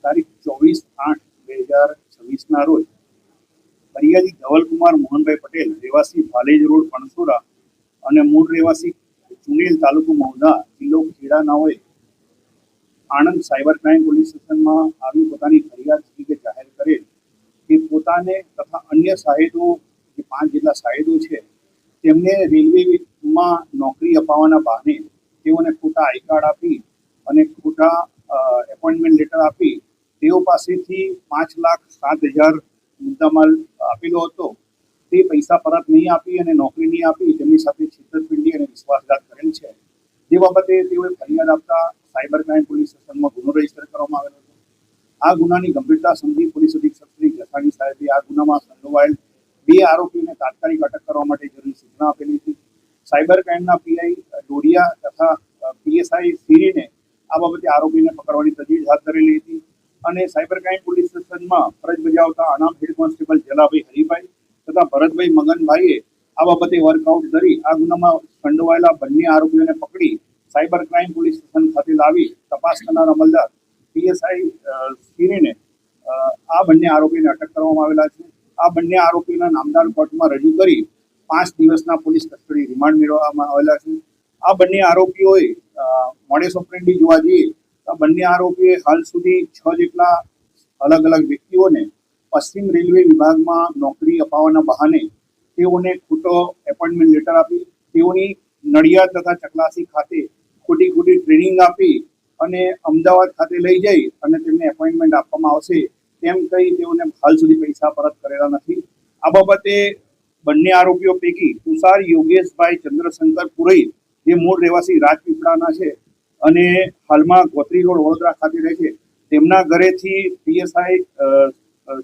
તારીખ 24/8/2026 રોજ ફરિયાદી ધવલકુમાર મોહનભાઈ પટેલ, રહેવાસી ભાલેજ રોડ, પણસોરા અને મૂળ રહેવાસી ચુનેલ, તાલુકો મહુધા, જિલ્લો ખેડા નાઓએ આણંદ સાયબર ક્રાઇમ પોલીસ સ્ટેશનમાં આવી પોતાની ફરિયાદ તરીકે જાહેર કરેલ કે પોતાને તથા અન્ય સાહેદો, જે 5 જેટલા સાહેદો છે, તેમને રેલવેમાં નોકરી અપાવવાના બહાને તેઓને ખોટા આઈ કાર્ડ આપી અને ખોટા એપોઇન્ટમેન્ટ લેટર આપી તેઓ પાસેથી 5,07,000 મુદ્દામાલ આપેલો હતો. તે પૈસા પરત નહીં આપી અને નોકરી નહીં આપી તેમની સાથે છેતરપિંડી અને વિશ્વાસઘાત કરેલ છે. તે બાબતે તેઓએ ફરિયાદ આપતા સાયબર ક્રાઇમ પોલીસ સ્ટેશનમાં ગુનો રજીસ્ટર કરવામાં આવેલો હતો. આ ગુનાની ગંભીરતા સમજી પોલીસ અધિક્ષક શ્રી જસાણી સાહેબે આ ગુનામાં સંડોવાયેલ 2 આરોપીઓને તાત્કાલિક અટક કરવા માટે જરૂરી સૂચના આપેલી હતી. સાયબર ક્રાઇમના પીઆઈ ડોડિયા તથા પીએસઆઈ સિરીને આ બાબતે આરોપીને પકડવાની તજવીજ હાથ ધરેલી હતી અને સાયબર ક્રાઇમ પોલીસ સ્ટેશનમાં ફરજ બજાવતા અનામ હેડ કોન્સ્ટેબલ જલાભાઈ હરિભાઈ તથા ભરતભાઈ મગનભાઈએ આ બાબતે વર્કઆઉટ કરી આ ગુનામાં સંડોવાયેલા બંને આરોપીઓને પકડી સાયબર ક્રાઇમ પોલીસ સ્ટેશન ખાતે લાવી તપાસ કરનાર અમલદાર પીએસઆઈ સિરીને આ બંને આરોપીને અટક કરવામાં આવેલા છે. આ બંને આરોપીના નામદાર કોર્ટમાં રજૂ કરી 5 દિવસના પોલીસ કસ્ટડી રિમાન્ડ મેળવવામાં આવેલા છે. આ બંને આરોપીઓએ મોડેસ ઓપરેન્ડી જોવા જઈએ તો આ બંને આરોપીએ હાલ સુધી 6 જેટલા અલગ અલગ વ્યક્તિઓને પશ્ચિમ રેલવે વિભાગમાં નોકરી અપાવવાના બહાને તેઓને ખોટો એપોઇન્ટમેન્ટ લેટર આપી તેઓની નડિયાદ તથા ચકલાસી ખાતે ખોટી ટ્રેનિંગ આપી અને અમદાવાદ ખાતે લઈ જઈ અને તેમને એપોઇન્ટમેન્ટ આપવામાં આવશે તેમ કહી તેઓને હાલ સુધી પૈસા પરત કરેલા નથી. આ બાબતે બંને આરોપીઓ પૈકી તુષાર યોગેશભાઈ ચંદ્રશંકર પુરોહિત, જે મૂળ રહેવાસી રાજપીપળાના છે અને હાલમાં ગોત્રી રોડ વડોદરા ખાતે રહે છે, તેમના ઘરેથી પીએસઆઈ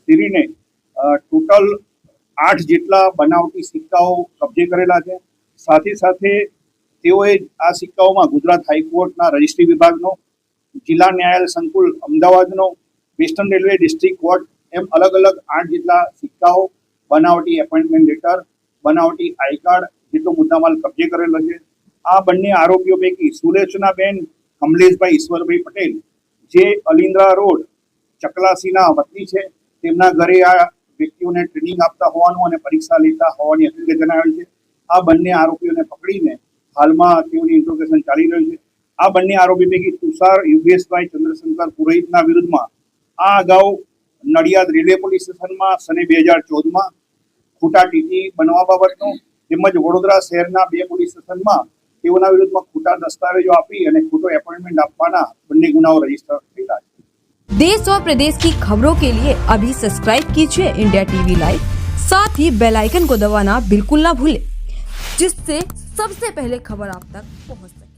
સિરીને ટોટલ 8 જેટલા બનાવટી સિક્કાઓ કબજે કરેલા છે. સાથે સાથે તેઓએ આ સિક્કાઓમાં ગુજરાત હાઈકોર્ટના રજિસ્ટ્રી વિભાગનો, જિલ્લા ન્યાયાલય સંકુલ અમદાવાદનો, વેસ્ટર્ન રેલવે ડિસ્ટ્રિક્ટ કોર્ટ એમ અલગ અલગ 8 જેટલા સિક્કાઓ, બનાવટી એપોઇન્ટમેન્ટ લેટર, બનાવટી આઈ કાર્ડ જેટલો મુદ્દામાલ કબજે કરેલો છે. આ બંને આરોપીઓ પૈકી સુલેચનાબેન કમલેશભાઈ ઈશ્વરભાઈ પટેલ, જે અલિન્દ્રા રોડ ચકલાસીના વતની છે, તેમના ઘરે આ વ્યક્તિઓને ટ્રેનિંગ આપતા હોવાનું અને પરીક્ષા લેતા હોવાની હકીકત જણાવેલ છે. આ બંને આરોપીઓને પકડીને હાલમાં તેઓની ઇન્ટ્રોગેશન ચાલી રહ્યું છે. આ બંને આરોપી પૈકી તુષાર યોગેશભાઈ ચંદ્રશંકર પુરોહિતના વિરુદ્ધમાં આ અગાઉ નડિયાદ રેલવે પોલીસ સ્ટેશનમાં સને 2014માં ખોટા ટીટી બનવા બાબતનો તેમજ વડોદરા શહેરના 2 પોલીસ સ્ટેશનમાં તેઓના વિરુદ્ધમાં ખોટા દસ્તાવેજો આપી અને ખોટો એપોઇન્ટમેન્ટ આપવાના બંને ગુનાઓ રજીસ્ટર થયેલા છે. देश और प्रदेश की खबरों के लिए अभी सब्सक्राइब कीजिए इंडिया टीवी लाइव, साथ ही बेल आइकन को दबाना बिल्कुल ना भूलें, जिससे सबसे पहले खबर आप तक पहुंच सके।